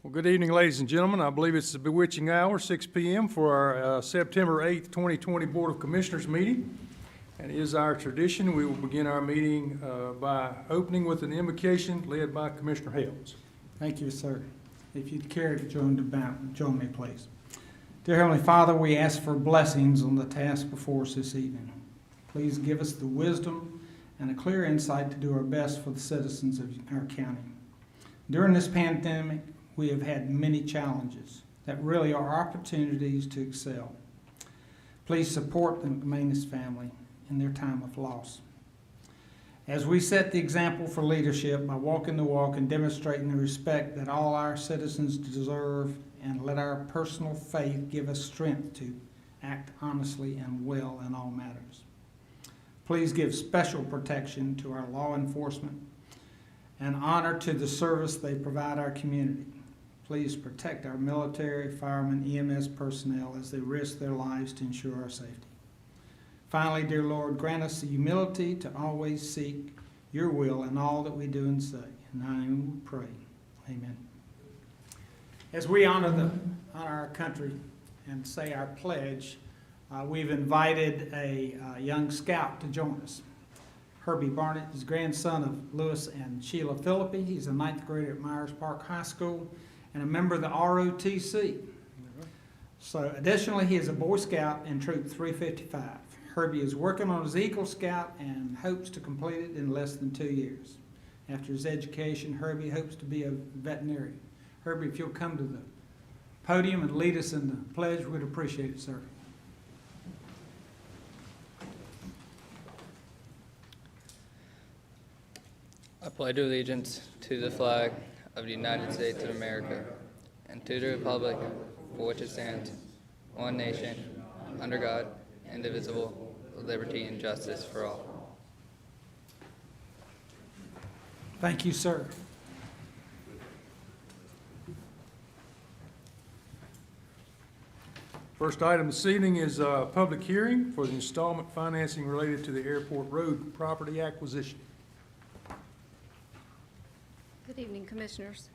Well, good evening, ladies and gentlemen. I believe it's the bewitching hour, 6 p.m. for our September 8th, 2020 Board of Commissioners meeting. And it is our tradition, we will begin our meeting by opening with an invocation led by Commissioner Hales. Thank you, sir. If you'd care to join me, please. Dear Heavenly Father, we ask for blessings on the task before us this evening. Please give us the wisdom and a clear insight to do our best for the citizens of our county. During this pandemic, we have had many challenges that really are opportunities to excel. Please support the McManus family in their time of loss. As we set the example for leadership by walking the walk and demonstrating the respect that all our citizens deserve, and let our personal faith give us strength to act honestly and well in all matters. Please give special protection to our law enforcement and honor to the service they provide our community. Please protect our military, firemen, EMS personnel as they risk their lives to ensure our safety. Finally, dear Lord, grant us the humility to always seek your will in all that we do and say. In thy name we pray. Amen. As we honor our country and say our pledge, we've invited a young scout to join us. Herbie Barnett is grandson of Lewis and Sheila Philippi. He's a 9th grader at Myers Park High School and a member of the ROTC. So additionally, he is a Boy Scout in Troop 355. Herbie is working on his Eagle Scout and hopes to complete it in less than 2 years. After his education, Herbie hopes to be a veterinarian. Herbie, if you'll come to the podium and lead us in the pledge, we'd appreciate it, sir. I pledge allegiance to the flag of the United States of America and to the republic for which it stands, one nation, under God, indivisible, with liberty and justice for all. Thank you, sir. First item this evening is a public hearing for the installment financing related to the Airport Road property acquisition. Good evening, Commissioners.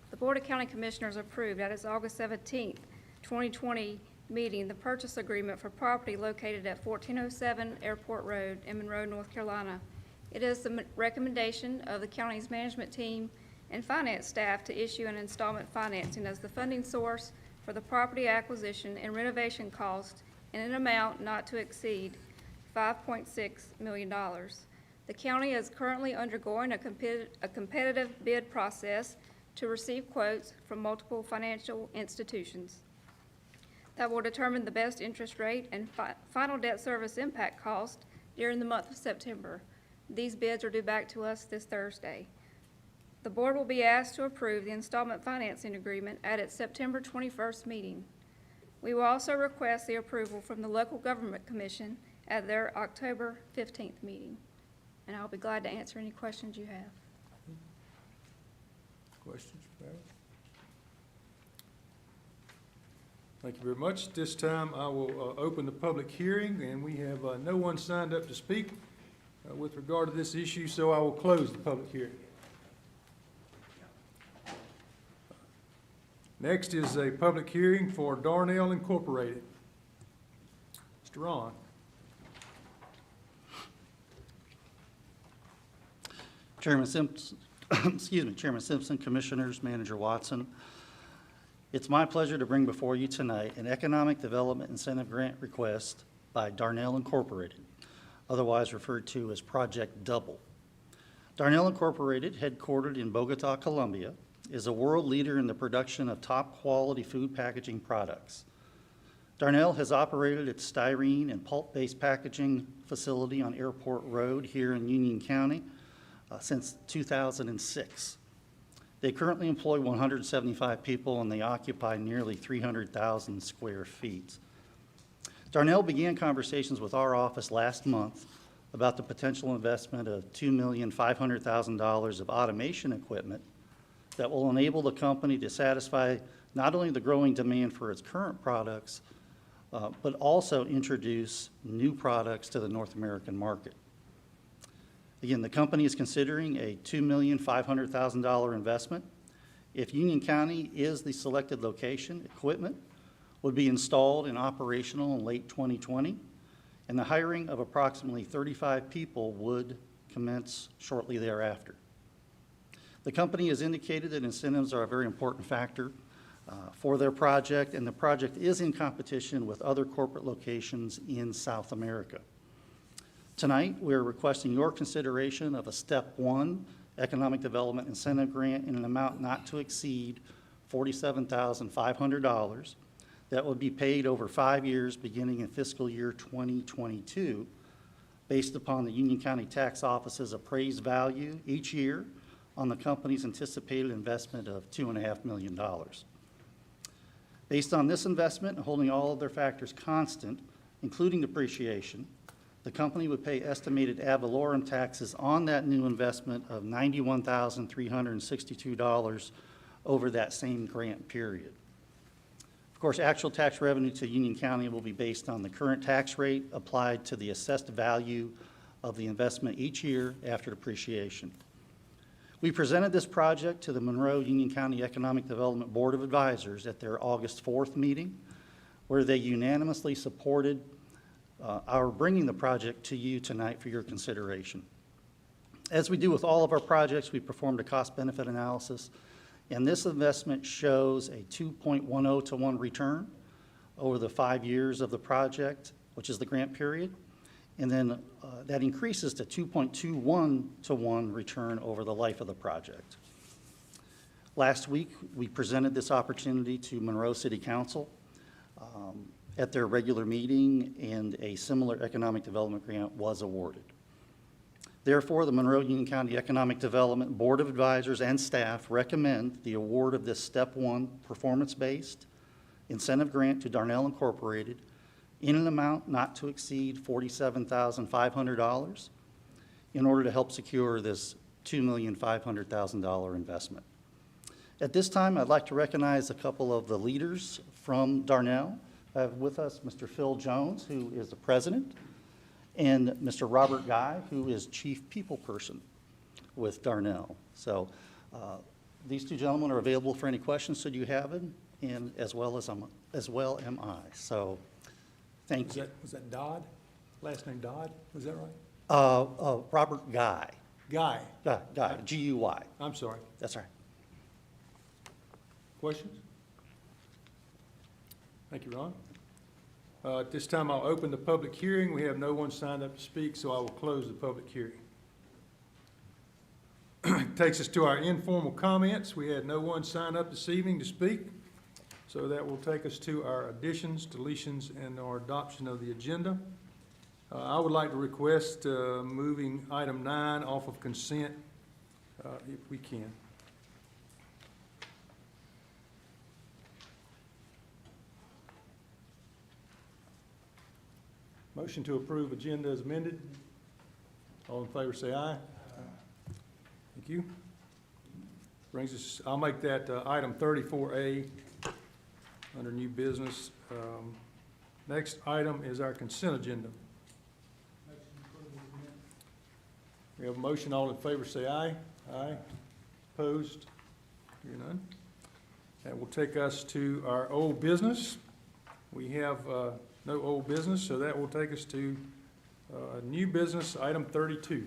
The Board of County Commissioners approved at its August 17th, 2020 meeting the purchase agreement for property located at 1407 Airport Road in Monroe, North Carolina. It is the recommendation of the county's management team and finance staff to issue an installment financing as the funding source for the property acquisition and renovation cost in an amount not to exceed $5.6 million. The county is currently undergoing a competitive bid process to receive quotes from multiple financial institutions that will determine the best interest rate and final debt service impact cost during the month of September. These bids are due back to us this Thursday. The board will be asked to approve the installment financing agreement at its September 21st meeting. We will also request the approval from the Local Government Commission at their October 15th meeting. And I'll be glad to answer any questions you have. Questions, Barry? Thank you very much. At this time, I will open the public hearing, and we have no one signed up to speak with regard to this issue, so I will close the public hearing. Next is a public hearing for Darnell Incorporated. Mr. Ron. Chairman Simpson, Chairman Simpson, Commissioners, Manager Watson. It's my pleasure to bring before you tonight an Economic Development Incentive Grant request by Darnell Incorporated, otherwise referred to as Project Double. Darnell Incorporated, headquartered in Bogota, Colombia, is a world leader in the production of top-quality food packaging products. Darnell has operated its styrene and pulp-based packaging facility on Airport Road here in Union County since 2006. They currently employ 175 people and they occupy nearly 300,000 square feet. Darnell began conversations with our office last month about the potential investment of $2,500,000 of automation equipment that will enable the company to satisfy not only the growing demand for its current products, but also introduce new products to the North American market. Again, the company is considering a $2,500,000 investment If Union County is the selected location, equipment would be installed and operational in late 2020, and the hiring of approximately 35 people would commence shortly thereafter. The company has indicated that incentives are a very important factor for their project, and the project is in competition with other corporate locations in South America. Tonight, we are requesting your consideration of a Step 1 Economic Development Incentive Grant in an amount not to exceed $47,500 that would be paid over 5 years beginning in fiscal year 2022, based upon the Union County Tax Office's appraised value each year on the company's anticipated investment of $2.5 million. Based on this investment and holding all other factors constant, including depreciation, the company would pay estimated ad valorem taxes on that new investment of $91,362 over that same grant period. Of course, actual tax revenue to Union County will be based on the current tax rate applied to the assessed value of the investment each year after depreciation. We presented this project to the Monroe Union County Economic Development Board of Advisors at their August 4th meeting, where they unanimously supported our bringing the project to you tonight for your consideration. As we do with all of our projects, we performed a cost-benefit analysis, and this investment shows a 2.10 to 1 return over the 5 years of the project, which is the grant period, and then that increases to 2.21 to 1 return over the life of the project. Last week, we presented this opportunity to Monroe City Council at their regular meeting, and a similar economic development grant was awarded. Therefore, the Monroe Union County Economic Development Board of Advisors and staff recommend the award of this Step 1 performance-based incentive grant to Darnell Incorporated in an amount not to exceed $47,500 in order to help secure this $2,500,000 investment. At this time, I'd like to recognize a couple of the leaders from Darnell. I have with us Mr. Phil Jones, who is the president, and Mr. Robert Guy, who is chief people person with Darnell. So these two gentlemen are available for any questions that you have, and as well am I. So thank you. Was that Dodd? Last name Dodd? Was that right? Robert Guy. Guy. Guy, G-U-Y. I'm sorry. That's right. Questions? Thank you, Ron. At this time, I'll open the public hearing. We have no one signed up to speak, so I will close the public hearing. Takes us to our informal comments. We had no one sign up this evening to speak, so that will take us to our additions, deletions, and our adoption of the agenda. I would like to request moving item 9 off of consent, if we can. Motion to approve agenda as amended. All in favor say aye. Thank you. Brings us, I'll make that item 34A under new business. Next item is our consent agenda. We have a motion. All in favor say aye. Aye. Opposed? Hearing none. That will take us to our old business. We have no old business, so that will take us to new business, item 32.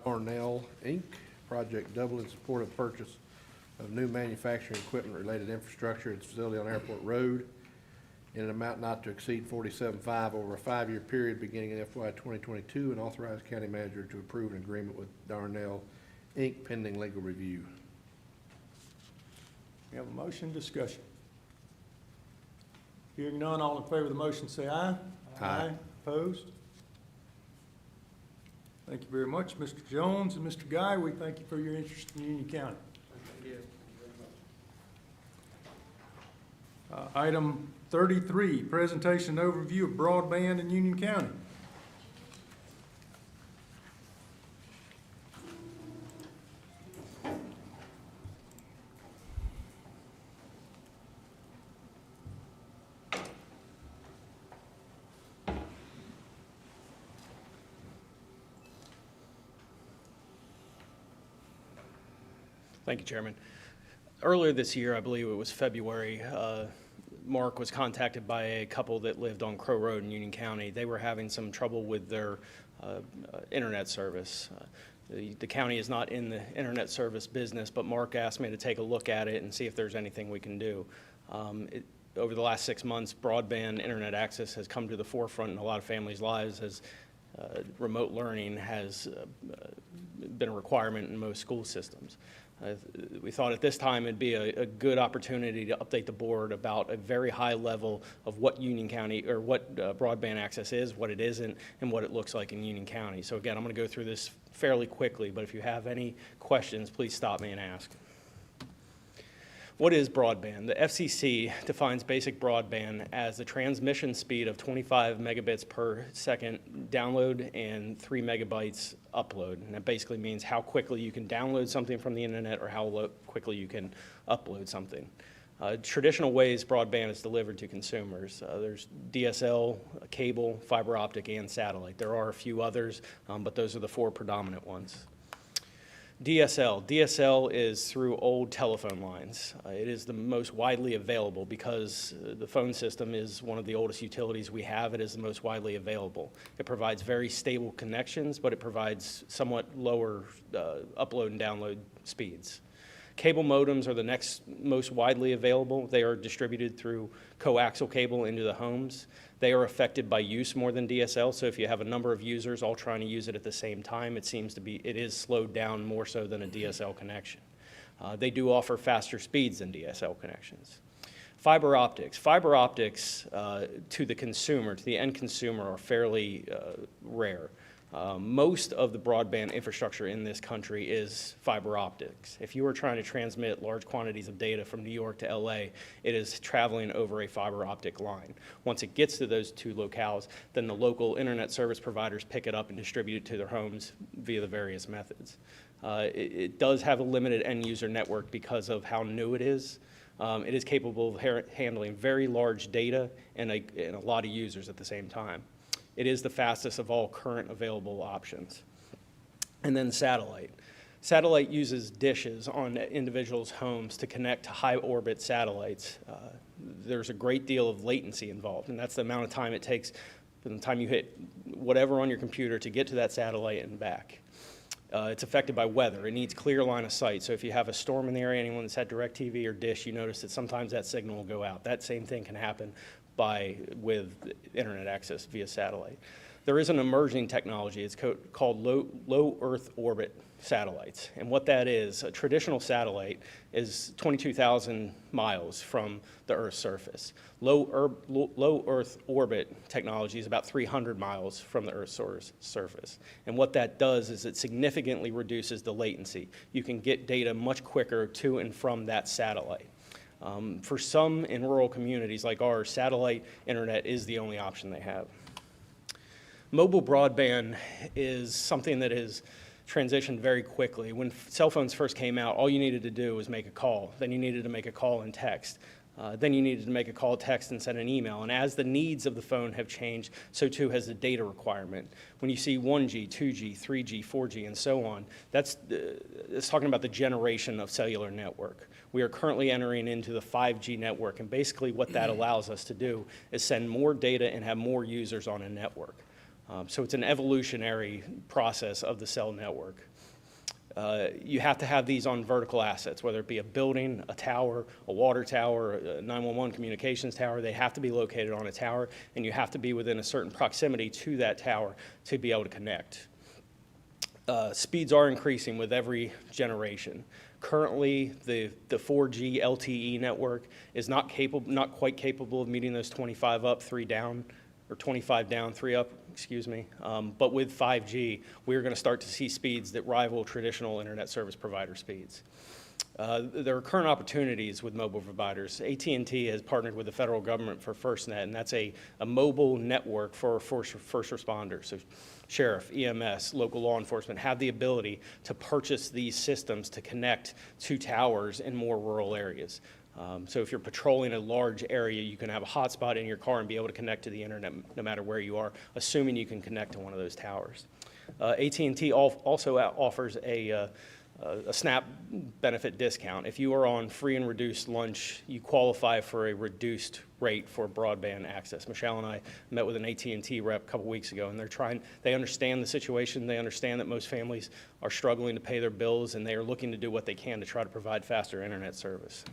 Darnell, Inc., Project Double in support of purchase of new manufacturing equipment related infrastructure at its facility on Airport Road in an amount not to exceed $47,500 over a 5-year period beginning in FY 2022, and authorize county manager to approve an agreement with Darnell, Inc. pending legal review. We have a motion, discussion. Hearing none, all in favor of the motion say aye. Aye. Opposed? Thank you very much, Mr. Jones and Mr. Guy. We thank you for your interest in Union County. Thank you. Item 33, presentation and overview of broadband in Union County. Thank you, Chairman. Earlier this year, I believe it was February, Mark was contacted by a couple that lived on Crow Road in Union County. They were having some trouble with their internet service. The county is not in the internet service business, but Mark asked me to take a look at it and see if there's anything we can do. Over the last 6 months, broadband internet access has come to the forefront in a lot of families' lives as remote learning has been a requirement in most school systems. We thought at this time it'd be a good opportunity to update the board about a very high level of what Union County, or what broadband access is, what it isn't, and what it looks like in Union County. So again, I'm going to go through this fairly quickly, but if you have any questions, please stop me and ask. What is broadband? The FCC defines basic broadband as the transmission speed of 25 megabits per second download and 3 megabytes upload. And that basically means how quickly you can download something from the internet or how quickly you can upload something. Traditional ways broadband is delivered to consumers. There's DSL, cable, fiber optic, and satellite. There are a few others, but those are the 4 predominant ones. DSL is through old telephone lines. It is the most widely available because the phone system is one of the oldest utilities we have. It is the most widely available. It provides very stable connections, but it provides somewhat lower upload and download speeds. Cable modems are the next most widely available. They are distributed through coaxial cable into the homes. They are affected by use more than DSL, so if you have a number of users all trying to use it at the same time, it is slowed down more so than a DSL connection. They do offer faster speeds than DSL connections. Fiber optics to the consumer, to the end consumer, are fairly rare. Most of the broadband infrastructure in this country is fiber optics. If you are trying to transmit large quantities of data from New York to LA, it is traveling over a fiber optic line. Once it gets to those 2 locales, then the local internet service providers pick it up and distribute it to their homes via the various methods. It does have a limited end user network because of how new it is. It is capable of handling very large data and a lot of users at the same time. It is the fastest of all current available options. And then satellite. Satellite uses dishes on individuals' homes to connect to high orbit satellites. There's a great deal of latency involved, and that's the amount of time it takes from the time you hit whatever on your computer to get to that satellite and back. It's affected by weather. It needs clear line of sight. So if you have a storm in the area, anyone that's had DirecTV or Dish, you notice that sometimes that signal will go out. That same thing can happen with internet access via satellite. There is an emerging technology. It's called low Earth orbit satellites. And what that is, a traditional satellite is 22,000 miles from the Earth's surface. Low Earth orbit technology is about 300 miles from the Earth's surface. And what that does is it significantly reduces the latency. You can get data much quicker to and from that satellite. For some in rural communities like ours, satellite internet is the only option they have. Mobile broadband is something that has transitioned very quickly. When cell phones first came out, all you needed to do was make a call. Then you needed to make a call and text. Then you needed to make a call, text, and send an email. And as the needs of the phone have changed, so too has the data requirement. When you see 1G, 2G, 3G, 4G, and so on, it's talking about the generation of cellular network. We are currently entering into the 5G network, and basically what that allows us to do is send more data and have more users on a network. So it's an evolutionary process of the cell network. You have to have these on vertical assets, whether it be a building, a tower, a water tower, a 911 communications tower. They have to be located on a tower, and you have to be within a certain proximity to that tower to be able to connect. Speeds are increasing with every generation. Currently, the 4G LTE network is not quite capable of meeting those 25 up, 3 down, or 25 down, 3 up, excuse me. But with 5G, we're going to start to see speeds that rival traditional internet service provider speeds. There are current opportunities with mobile providers. AT&T has partnered with the federal government for FirstNet, and that's a mobile network for first responders. So sheriff, EMS, local law enforcement have the ability to purchase these systems to connect to towers in more rural areas. So if you're patrolling a large area, you can have a hotspot in your car and be able to connect to the internet no matter where you are, assuming you can connect to one of those towers. AT&T also offers a a SNAP benefit discount. If you are on free and reduced lunch, you qualify for a reduced rate for broadband access. Michelle and I met with an AT&T rep a couple weeks ago, and they understand the situation. They understand that most families are struggling to pay their bills, and they are looking to do what they can to try to provide faster internet service.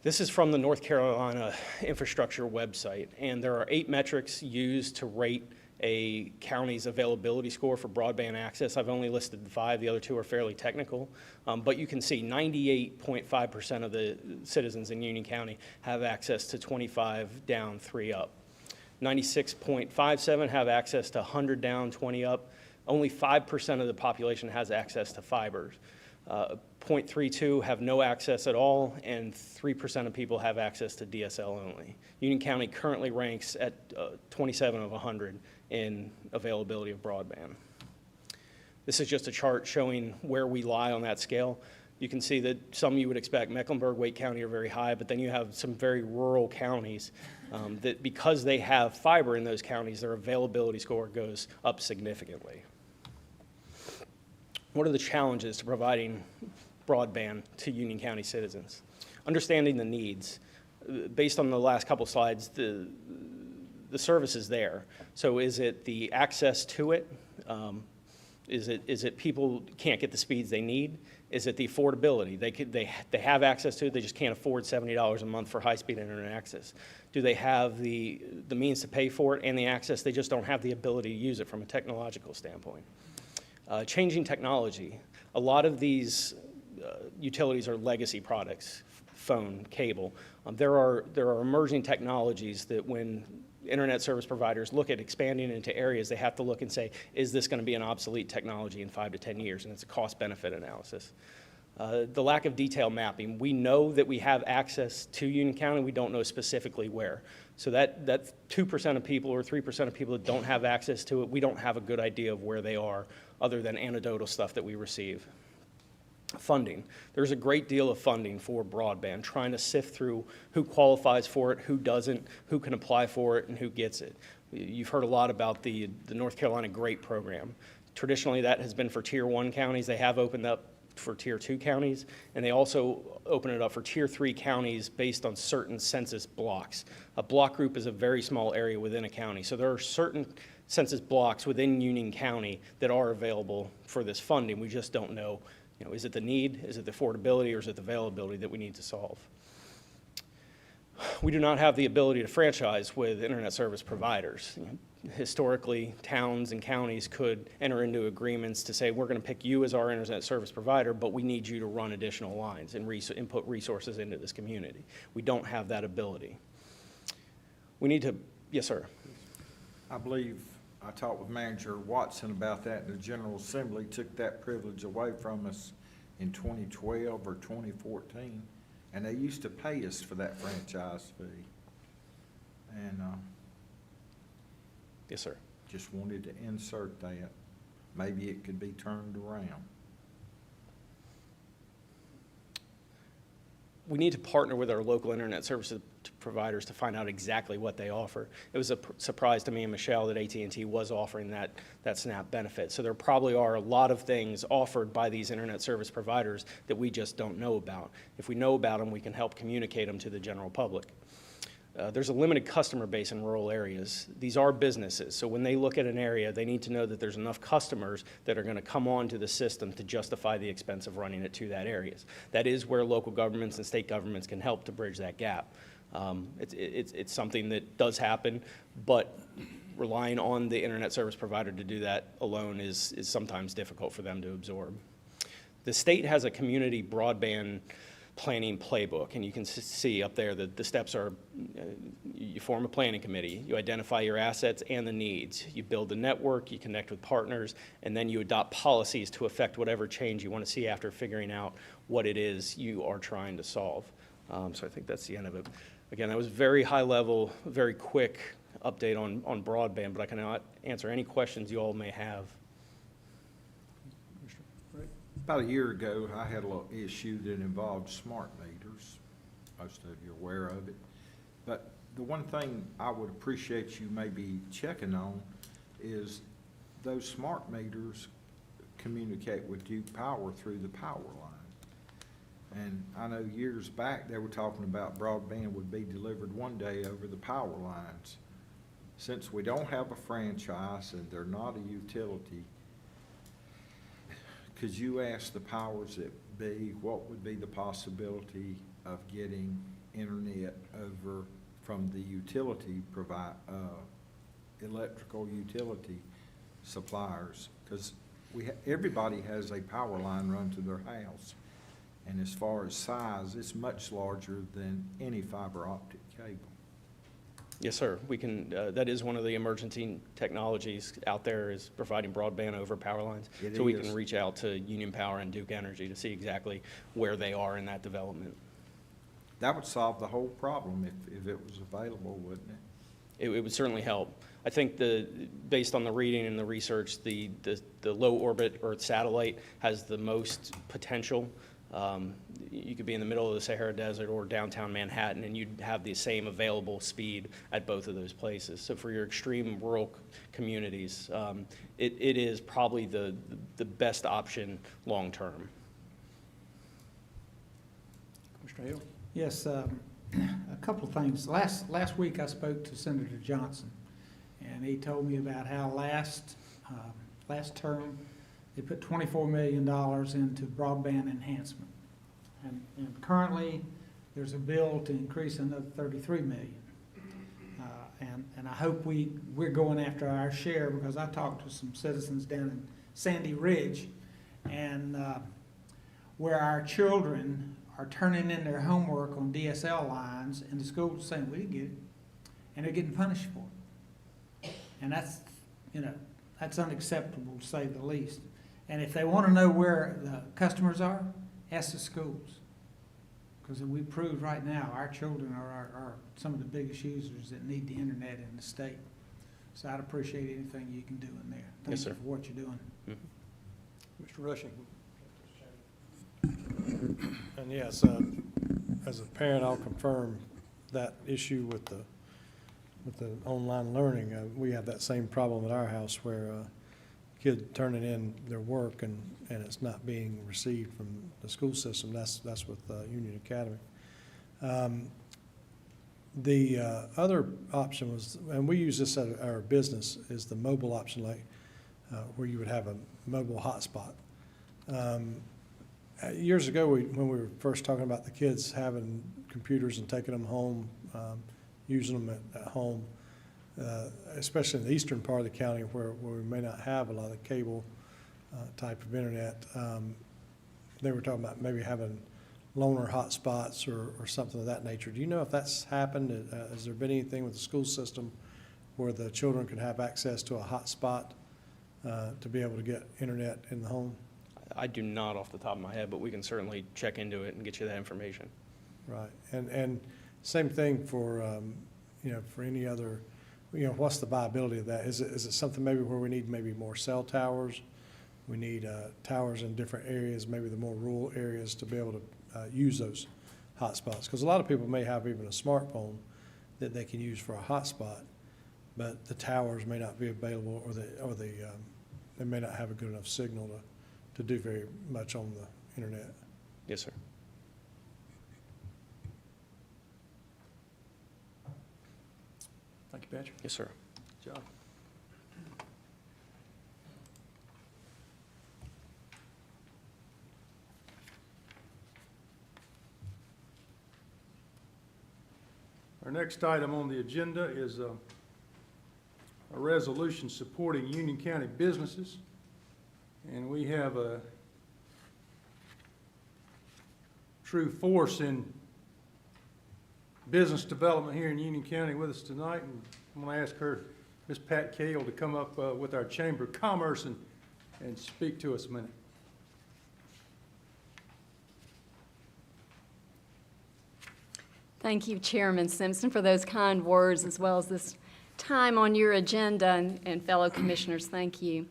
This is from the North Carolina infrastructure website, and there are 8 metrics used to rate a county's availability score for broadband access. I've only listed 5, the other 2 are fairly technical, but you can see 98.5% of the citizens in Union County have access to 25 down, 3 up. 96.57 have access to 100 down, 20 up. Only 5% of the population has access to fiber. 0.32 have no access at all, and 3% of people have access to DSL only. Union County currently ranks at 27 of 100 in availability of broadband. This is just a chart showing where we lie on that scale. You can see that some you would expect, Mecklenburg, Wake County are very high, but then you have some very rural counties that because they have fiber in those counties, their availability score goes up significantly. What are the challenges to providing broadband to Union County citizens? Understanding the needs. Based on the last couple slides, the service is there. So is it the access to it? Is it people can't get the speeds they need? Is it the affordability? They have access to it, they just can't afford $70 a month for high-speed internet access. Do they have the means to pay for it and the access? They just don't have the ability to use it from a technological standpoint. Changing technology. A lot of these utilities are legacy products, phone, cable. There are emerging technologies that when internet service providers look at expanding into areas, they have to look and say, is this going to be an obsolete technology in 5 to 10 years? And it's a cost-benefit analysis. The lack of detail mapping. We know that we have access to Union County. We don't know specifically where. So that 2% of people or 3% of people that don't have access to it, we don't have a good idea of where they are other than anecdotal stuff that we receive. Funding. There's a great deal of funding for broadband, trying to sift through who qualifies for it, who doesn't, who can apply for it, and who gets it. You've heard a lot about the North Carolina GREAT program. Traditionally, that has been for Tier 1 counties. They have opened up for Tier 2 counties, and they also open it up for Tier 3 counties based on certain census blocks. A block group is a very small area within a county, so there are certain census blocks within Union County that are available for this funding. We just don't know, is it the need, is it the affordability, or is it the availability that we need to solve? We do not have the ability to franchise with internet service providers. Historically, towns and counties could enter into agreements to say, we're going to pick you as our internet service provider, but we need you to run additional lines and input resources into this community. We don't have that ability. We need to, yes, sir. I believe I talked with Manager Watson about that, and the General Assembly took that privilege away from us in 2012 or 2014, and they used to pay us for that franchise fee. And Yes, sir. just wanted to insert that. Maybe it could be turned around. We need to partner with our local internet service providers to find out exactly what they offer. It was a surprise to me and Michelle that AT&T was offering that SNAP benefit. So there probably are a lot of things offered by these internet service providers that we just don't know about. If we know about them, we can help communicate them to the general public. There's a limited customer base in rural areas. These are businesses, so when they look at an area, they need to know that there's enough customers that are going to come on to the system to justify the expense of running it to that areas. That is where local governments and state governments can help to bridge that gap. It's something that does happen, but relying on the internet service provider to do that alone is sometimes difficult for them to absorb. The state has a community broadband planning playbook, and you can see up there that the steps are, you form a planning committee, you identify your assets and the needs, you build the network, you connect with partners, and then you adopt policies to affect whatever change you want to see after figuring out what it is you are trying to solve. So I think that's the end of it. Again, that was very high level, very quick update on broadband, but I can answer any questions you all may have. About a year ago, I had a little issue that involved smart meters. Most of you are aware of it. But the one thing I would appreciate you maybe checking on is those smart meters communicate with Duke Power through the power line. And I know years back, they were talking about broadband would be delivered one day over the power lines. Since we don't have a franchise and they're not a utility, could you ask the powers that be, what would be the possibility of getting internet over from the utility electrical utility suppliers? Because everybody has a power line run to their house. And as far as size, it's much larger than any fiber optic cable. Yes, sir. We can, that is one of the emergency technologies out there, is providing broadband over power lines. It So we is. can reach out to Union Power and Duke Energy to see exactly where they are in that development. That would solve the whole problem if it was available, wouldn't it? It would certainly help. I think based on the reading and the research, the low orbit Earth satellite has the most potential. You could be in the middle of the Sahara Desert or downtown Manhattan, and you'd have the same available speed at both of those places. So for your extreme rural communities, it is probably the best option long-term. Commissioner Hill? Yes, a couple of things. Last week I spoke to Senator Johnson, and he told me about how last term they put $24 million into broadband enhancement. And currently, there's a bill to increase another $33 million. And I hope we're going after our share, because I talked to some citizens down in Sandy Ridge, and where our children are turning in their homework on DSL lines, and the school's saying, we didn't get it, and they're getting punished for it. And that's, that's unacceptable, to say the least. And if they want to know where the customers are, ask the schools. Because we proved right now, our children are some of the biggest users that need the internet in the state. So I'd appreciate anything you can do in there. Yes, sir. Thank you for what you're doing. Mr. Rushing? And yes, as a parent, I'll confirm that issue with the online learning. We have that same problem at our house, where kid turning in their work and it's not being received from the school system. That's with Union Academy. The other option was, and we use this at our business, is the mobile option, like where you would have a mobile hotspot. Years ago, when we were first talking about the kids having computers and taking them home, using them at home, especially in the eastern part of the county where we may not have a lot of cable type of internet, they were talking about maybe having loaner hotspots or something of that nature. Do you know if that's happened? Has there been anything with the school system where the children can have access to a hotspot to be able to get internet in the home? I do not off the top of my head, but we can certainly check into it and get you that information. Right, and same thing for, for any other, what's the viability of that? Is it something maybe where we need maybe more cell towers? We need towers in different areas, maybe the more rural areas, to be able to use those hotspots. Because a lot of people may have even a smartphone that they can use for a hotspot, but the towers may not be available, or they may not have a good enough signal to do very much on the internet. Yes, sir. Thank you, Patrick. Yes, sir. John? Our next item on the agenda is a resolution supporting Union County businesses. And we have a true force in business development here in Union County with us tonight. And I'm going to ask her, Ms. Pat Cale, to come up with our Chamber of Commerce and speak to us a minute. Thank you, Chairman Simpson, for those kind words, as well as this time on your agenda, and fellow commissioners, thank you.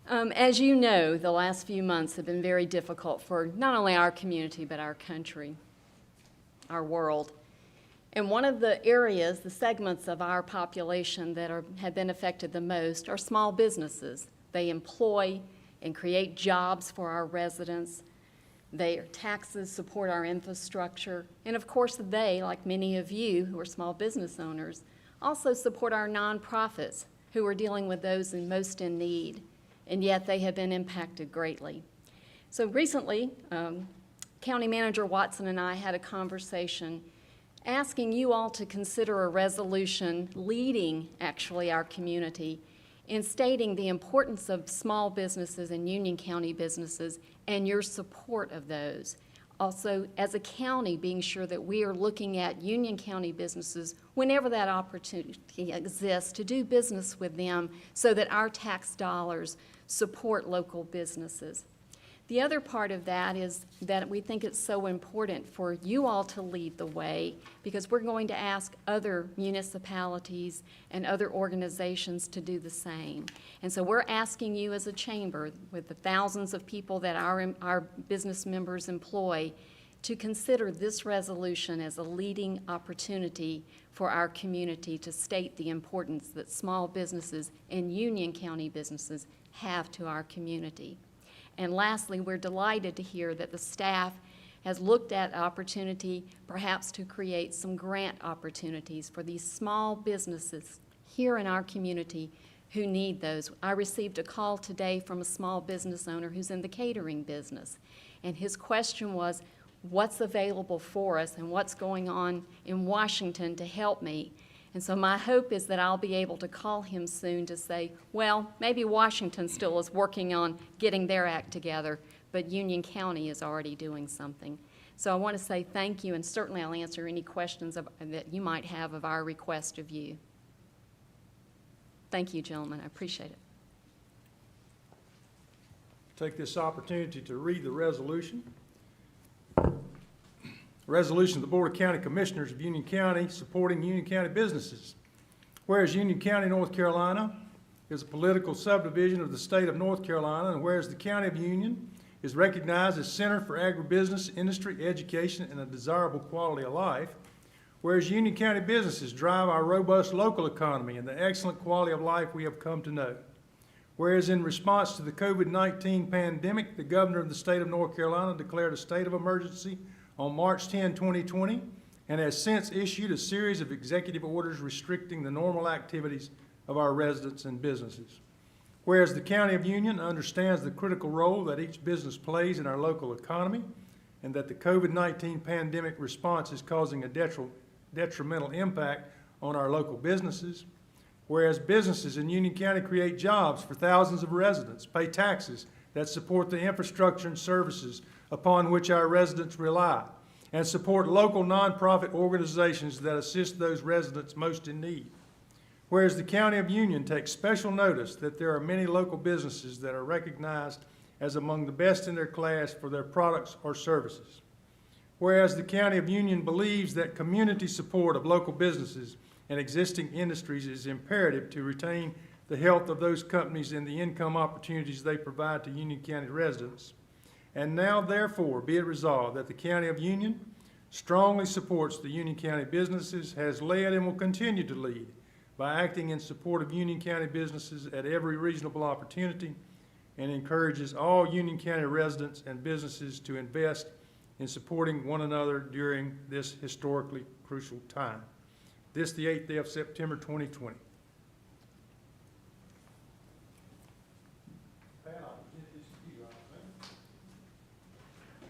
As you know, the last few months have been very difficult for not only our community, but our country, our world. And one of the areas, the segments of our population that have been affected the most are small businesses. They employ and create jobs for our residents. Their taxes support our infrastructure. And of course, they, like many of you who are small business owners, also support our nonprofits who are dealing with those most in need. And yet they have been impacted greatly. So recently, County Manager Watson and I had a conversation asking you all to consider a resolution leading, actually, our community in stating the importance of small businesses and Union County businesses and your support of those. Also, as a county, being sure that we are looking at Union County businesses whenever that opportunity exists to do business with them so that our tax dollars support local businesses. The other part of that is that we think it's so important for you all to lead the way because we're going to ask other municipalities and other organizations to do the same. And so we're asking you as a chamber, with the thousands of people that our business members employ, to consider this resolution as a leading opportunity for our community to state the importance that small businesses and Union County businesses have to our community. And lastly, we're delighted to hear that the staff has looked at opportunity perhaps to create some grant opportunities for these small businesses here in our community who need those. I received a call today from a small business owner who's in the catering business, and his question was, what's available for us and what's going on in Washington to help me? And so my hope is that I'll be able to call him soon to say, well, maybe Washington still is working on getting their act together, but Union County is already doing something. So I want to say thank you, and certainly I'll answer any questions that you might have of our request of you. Thank you, gentlemen. I appreciate it. Take this opportunity to read the resolution. Resolution of the Board of County Commissioners of Union County supporting Union County businesses. Whereas Union County, North Carolina is a political subdivision of the state of North Carolina, and whereas the County of Union is recognized as center for agribusiness, industry, education, and a desirable quality of life, whereas Union County businesses drive our robust local economy and the excellent quality of life we have come to know, whereas in response to the COVID-19 pandemic, the governor of the state of North Carolina declared a state of emergency on March 10, 2020, and has since issued a series of executive orders restricting the normal activities of our residents and businesses. Whereas the County of Union understands the critical role that each business plays in our local economy, and that the COVID-19 pandemic response is causing a detrimental impact on our local businesses. Whereas businesses in Union County create jobs for thousands of residents, pay taxes that support the infrastructure and services upon which our residents rely, and support local nonprofit organizations that assist those residents most in need. Whereas the County of Union takes special notice that there are many local businesses that are recognized as among the best in their class for their products or services. Whereas the County of Union believes that community support of local businesses and existing industries is imperative to retain the health of those companies and the income opportunities they provide to Union County residents. And now, therefore, be it resolved that the County of Union strongly supports the Union County businesses, has led and will continue to lead by acting in support of Union County businesses at every reasonable opportunity, and encourages all Union County residents and businesses to invest in supporting one another during this historically crucial time. This, the 8th day of September, 2020.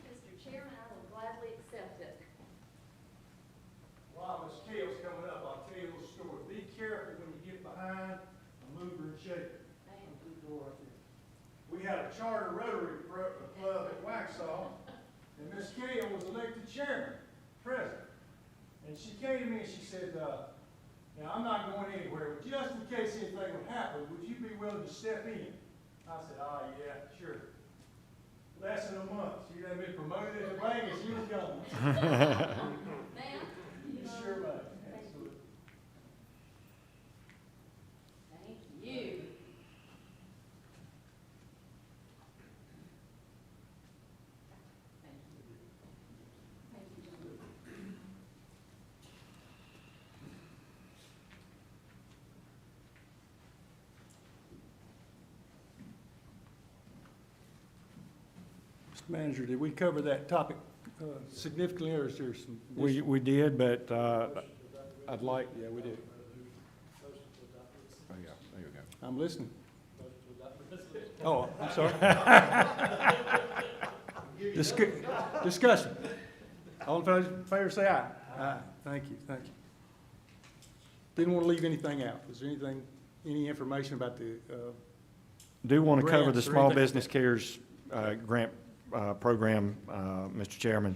Mr. Chairman, I will gladly accept it. While Ms. Kale's coming up, I'll tell you a little story. Be careful when you get behind a mover and shaker. We had a charter Rotary Club at Waxhaw, and Miss Kale was elected chairman, president. And she came to me and she said, now I'm not going anywhere, but just in case anything would happen, would you be willing to step in? I said, oh yeah, sure. Less than a month, she'd have been promoted in the bank and she was gone. Ma'am? Sure, ma'am. Absolutely. Thank you. Manager, did we cover that topic significantly, or is there some? We did, but I'd like, Yeah, we did. There you go, there you go. I'm listening. Oh, I'm sorry. Discussion. All in favor, say aye. Aye. Thank you, thank you. Didn't want to leave anything out. Was there anything, any information about the, do want to cover the grants or Small anything? Business Cares grant program, Mr. Chairman.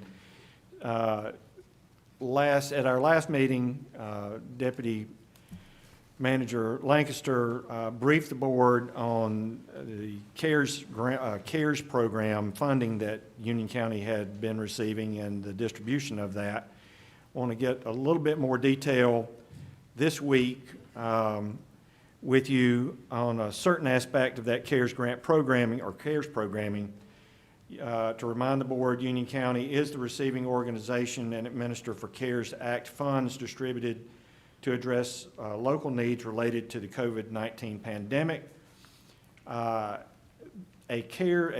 At our last meeting, Deputy Manager Lancaster briefed the board on the CARES program funding that Union County had been receiving and the distribution of that. Want to get a little bit more detail this week with you on a certain aspect of that CARES grant programming or CARES programming. To remind the board, Union County is the receiving organization and administrator for CARES Act funds distributed to address local needs related to the COVID-19 pandemic. A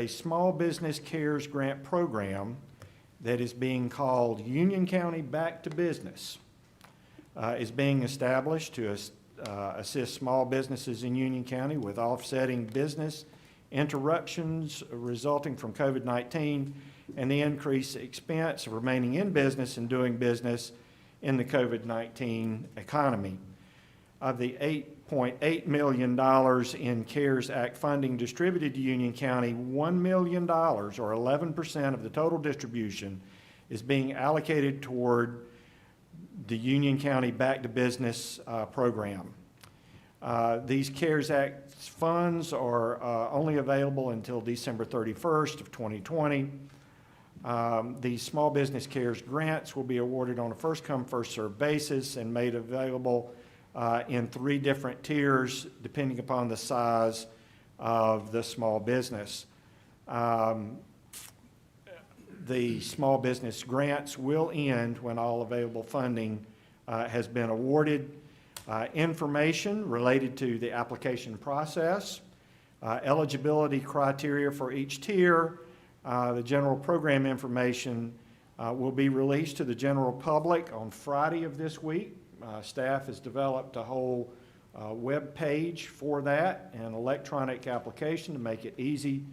small business CARES grant program that is being called Union County Back to Business is being established to assist small businesses in Union County with offsetting business interruptions resulting from COVID-19 and the increased expense of remaining in business and doing business in the COVID-19 economy. Of the $8.8 million in CARES Act funding distributed to Union County, $1 million, or 11% of the total distribution, is being allocated toward the Union County Back to Business program. These CARES Act funds are only available until December 31st of 2020. These small business CARES grants will be awarded on a first-come, first-served basis and made available in 3 different tiers depending upon the size of the small business. The small business grants will end when all available funding has been awarded. Information related to the application process, eligibility criteria for each tier, the general program information will be released to the general public on Friday of this week. Staff has developed a whole web page for that, an electronic application to make it easy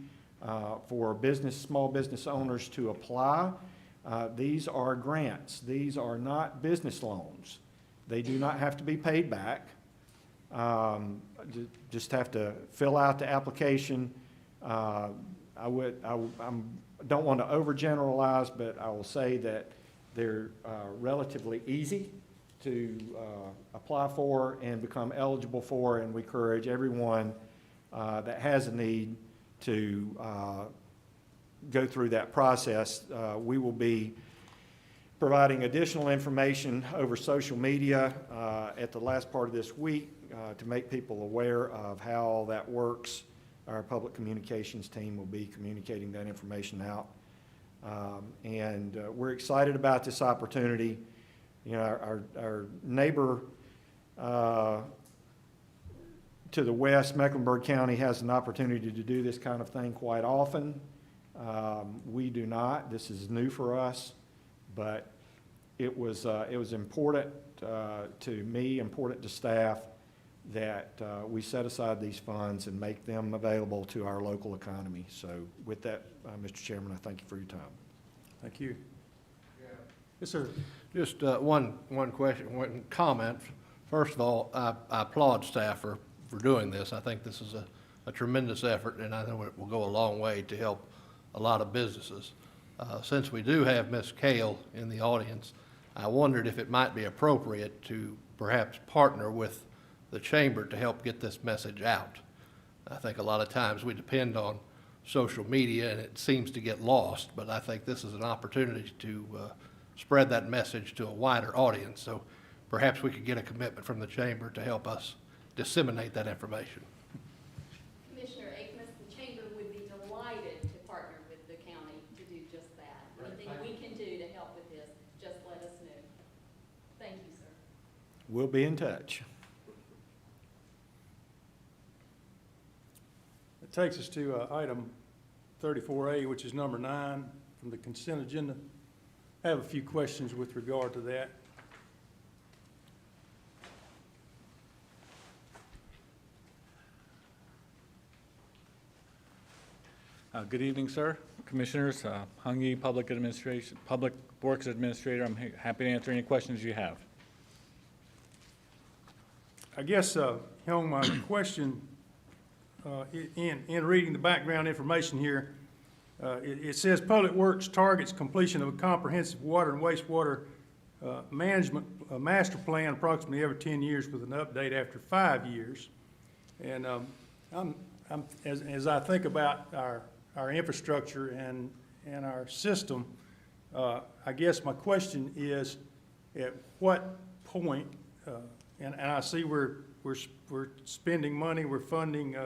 for small business owners to apply. These are grants. These are not business loans. They do not have to be paid back. Just have to fill out the application. I don't want to overgeneralize, but I will say that they're relatively easy to apply for and become eligible for, and we encourage everyone that has a need to go through that process. We will be providing additional information over social media at the last part of this week to make people aware of how all that works. Our public communications team will be communicating that information out. We're excited about this opportunity. You know, our neighbor to the west, Mecklenburg County, has an opportunity to do this kind of thing quite often. We do not. This is new for us, but it was important to me, important to staff, that we set aside these funds and make them available to our local economy. So with that, Mr. Chairman, I thank you for your time. Thank you. Yes, sir. Just one question, one comment. First of all, I applaud staff for doing this. I think this is a tremendous effort, and I know it will go a long way to help a lot of businesses. Since we do have Ms. Kale in the audience, I wondered if it might be appropriate to perhaps partner with the chamber to help get this message out. I think a lot of times we depend on social media and it seems to get lost, but I think this is an opportunity to spread that message to a wider audience. So perhaps we could get a commitment from the chamber to help us disseminate that information. Commissioner Akmus, the chamber would be delighted to partner with the county to do just that. Anything we can do to help with this, just let us know. Thank you, sir. We'll be in touch. It takes us to item 34A, which is number 9 from the consent agenda. I have a few questions with regard to that. Good evening, sir, commissioners, Hung Yee, Public Works Administrator. I'm happy to answer any questions you have. I guess, Hyung, my question, in reading the background information here, it says Public Works targets completion of a comprehensive water and wastewater management master plan approximately every 10 years with an update after 5 years. And as I think about our infrastructure and our system, I guess my question is, at what point, and I see we're spending money, we're funding,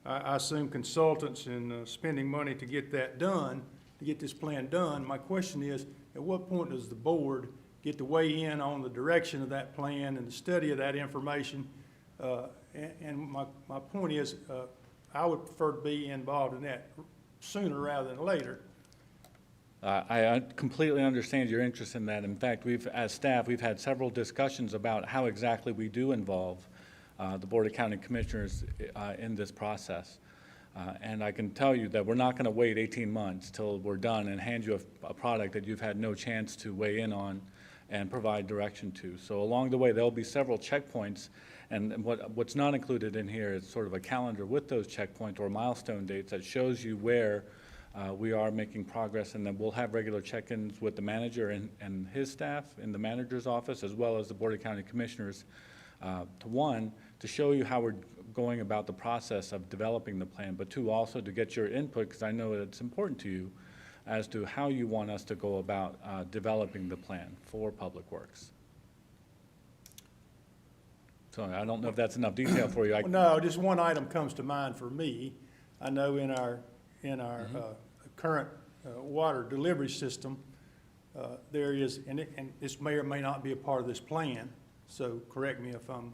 I assume consultants and spending money to get that done, to get this plan done. My question is, at what point does the board get to weigh in on the direction of that plan and the study of that information? And my point is, I would prefer to be involved in that sooner rather than later. I completely understand your interest in that. In fact, as staff, we've had several discussions about how exactly we do involve the Board of County Commissioners in this process. And I can tell you that we're not going to wait 18 months till we're done and hand you a product that you've had no chance to weigh in on and provide direction to. So along the way, there'll be several checkpoints. And what's not included in here is sort of a calendar with those checkpoints or milestone dates that shows you where we are making progress, and then we'll have regular check-ins with the manager and his staff in the manager's office, as well as the Board of County Commissioners, to show you how we're going about the process of developing the plan, but two, also to get your input, because I know that it's important to you, as to how you want us to go about developing the plan for Public Works. So I don't know if that's enough detail for you. Well, no, just one item comes to mind for me. I know in our current water delivery system, there is, and this may or may not be a part of this plan, so correct me if I'm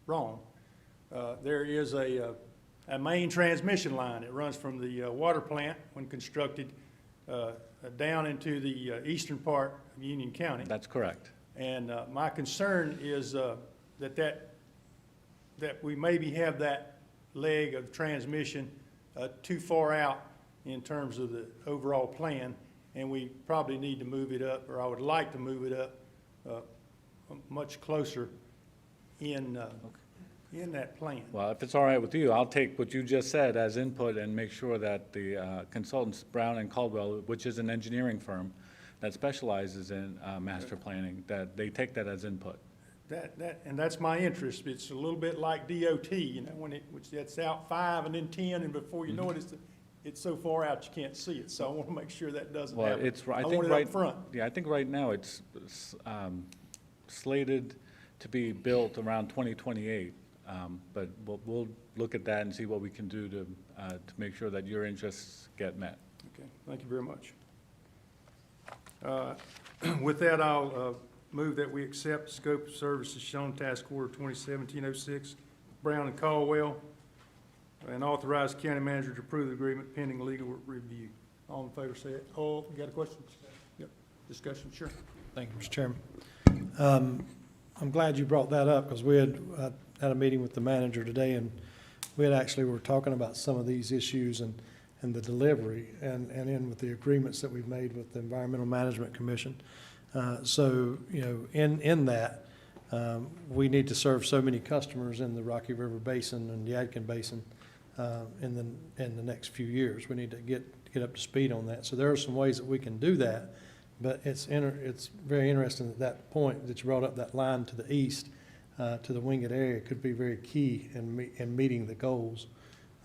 wrong. There is a main transmission line. It runs from the water plant when constructed down into the eastern part of Union County. That's correct. And my concern is that we maybe have that leg of transmission too far out in terms of the overall plan, and we probably need to move it up, or I would like to move it up much closer in that plan. Well, if it's all right with you, I'll take what you just said as input and make sure that the consultants, Brown and Caldwell, which is an engineering firm that specializes in master planning, that they take that as input. And that's my interest. It's a little bit like DOT, you know, which that's out 5 and then 10, and before you know it, it's so far out you can't see it. So I want to make sure that doesn't happen. I want it up front. Yeah, I think right now it's slated to be built around 2028. But we'll look at that and see what we can do to make sure that your interests get met. Okay, thank you very much. With that, I'll move that we accept scope of services shown task order 2017-06, Brown and Caldwell, and authorize county manager to approve the agreement pending legal review. All in favor say it. Oh, you got a question? Yep. Discussion, sure. Thank you, Mr. Chairman. I'm glad you brought that up, because we had a meeting with the manager today, and we were talking about some of these issues and the delivery, and in with the agreements that we've made with the Environmental Management Commission. So, you know, in that, we need to serve so many customers in the Rocky River Basin and the Yadkin Basin in the next few years. We need to get up to speed on that. So there are some ways that we can do that, but it's very interesting at that point that you brought up, that line to the east, to the Wingate area could be very key in meeting the goals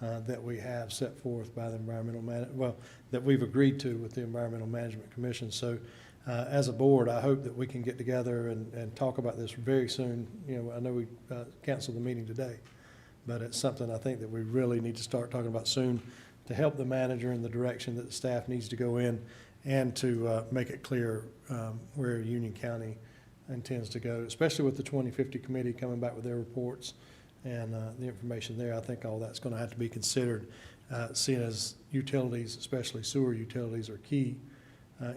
that we have set forth by the that we've agreed to with the Environmental Management Commission. So as a board, I hope that we can get together and talk about this very soon. You know, I know we canceled the meeting today, but it's something I think that we really need to start talking about soon to help the manager in the direction that the staff needs to go in, and to make it clear where Union County intends to go, especially with the 2050 committee coming back with their reports and the information there. I think all that's going to have to be considered seeing as utilities, especially sewer utilities, are key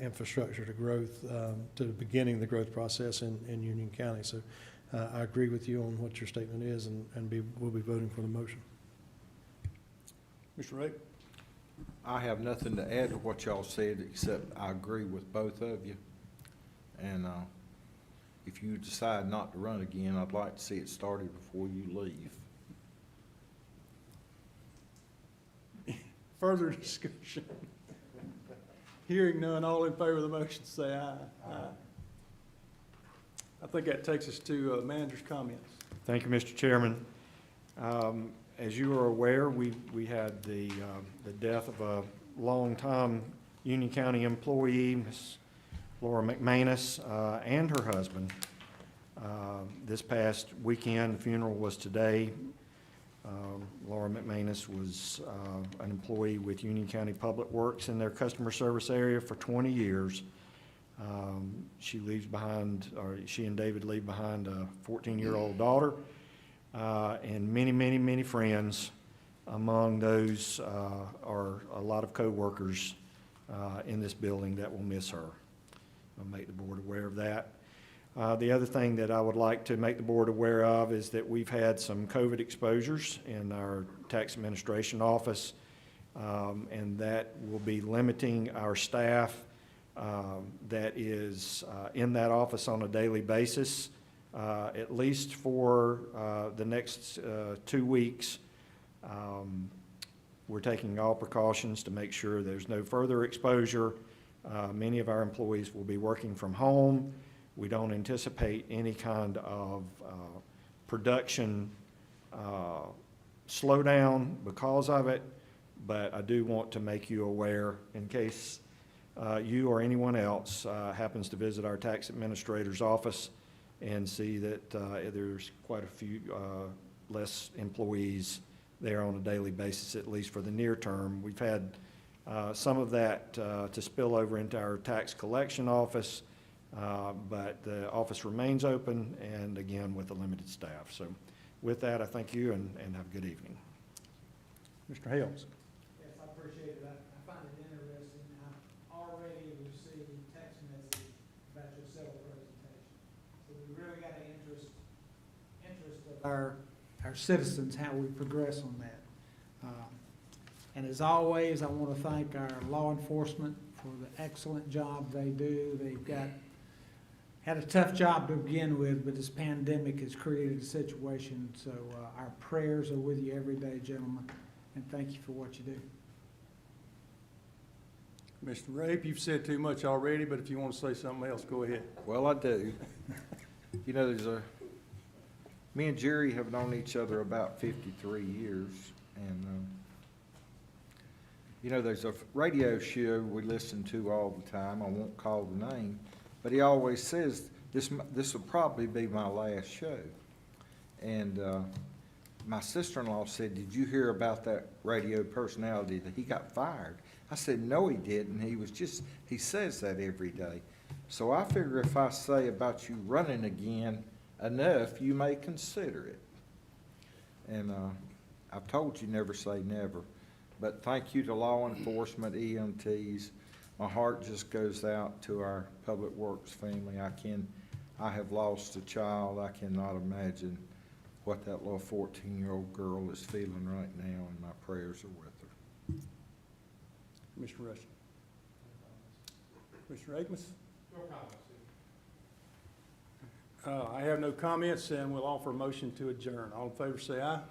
infrastructure to growth, to beginning the growth process in Union County. So I agree with you on what your statement is, and we'll be voting for the motion. Mr. Ray? I have nothing to add to what y'all said, except I agree with both of you. And if you decide not to run again, I'd like to see it started before you leave. Further discussion? Hearing none, all in favor of the motion, say aye. Aye. I think that takes us to manager's comments. Thank you, Mr. Chairman. As you are aware, we had the death of a longtime Union County employee, Ms. Laura McManus, and her husband. This past weekend, the funeral was today. Laura McManus was an employee with Union County Public Works in their customer service area for 20 years. She and David leave behind a 14-year-old daughter and many, many, many friends. Among those are a lot of co-workers in this building that will miss her. I'll make the board aware of that. The other thing that I would like to make the board aware of is that we've had some COVID exposures in our tax administration office, and that will be limiting our staff that is in that office on a daily basis, at least for the next 2 weeks. We're taking all precautions to make sure there's no further exposure. Many of our employees will be working from home. We don't anticipate any kind of production slowdown because of it, but I do want to make you aware in case you or anyone else happens to visit our tax administrator's office and see that there's quite a few less employees there on a daily basis, at least for the near term. We've had some of that to spill over into our tax collection office, but the office remains open, and again, with a limited staff. So with that, I thank you and have a good evening. Mr. Hales? Yes, I appreciate it. I find it interesting. I've already received text message about your civil presentation. So we really got an interest of our citizens, how we progress on that. And as always, I want to thank our law enforcement for the excellent job they do. They've had a tough job to begin with, but this pandemic has created a situation. So our prayers are with you every day, gentlemen, and thank you for what you do. Mr. Rape, you've said too much already, but if you want to say something else, go ahead. Well, I do. You know, me and Jerry have known each other about 53 years, and you know, there's a radio show we listen to all the time. I won't call the name, but he always says, this will probably be my last show. And my sister-in-law said, did you hear about that radio personality that he got fired? I said, no, he didn't. He says that every day. So I figure if I say about you running again enough, you may consider it. And I've told you never say never. But thank you to law enforcement, EMTs. My heart just goes out to our Public Works family. I have lost a child. I cannot imagine what that little 14-year-old girl is feeling right now, and my prayers are with her. Mr. Rushing? Mr. Akins? No comments. I have no comments, and we'll offer a motion to adjourn. All in favor say aye.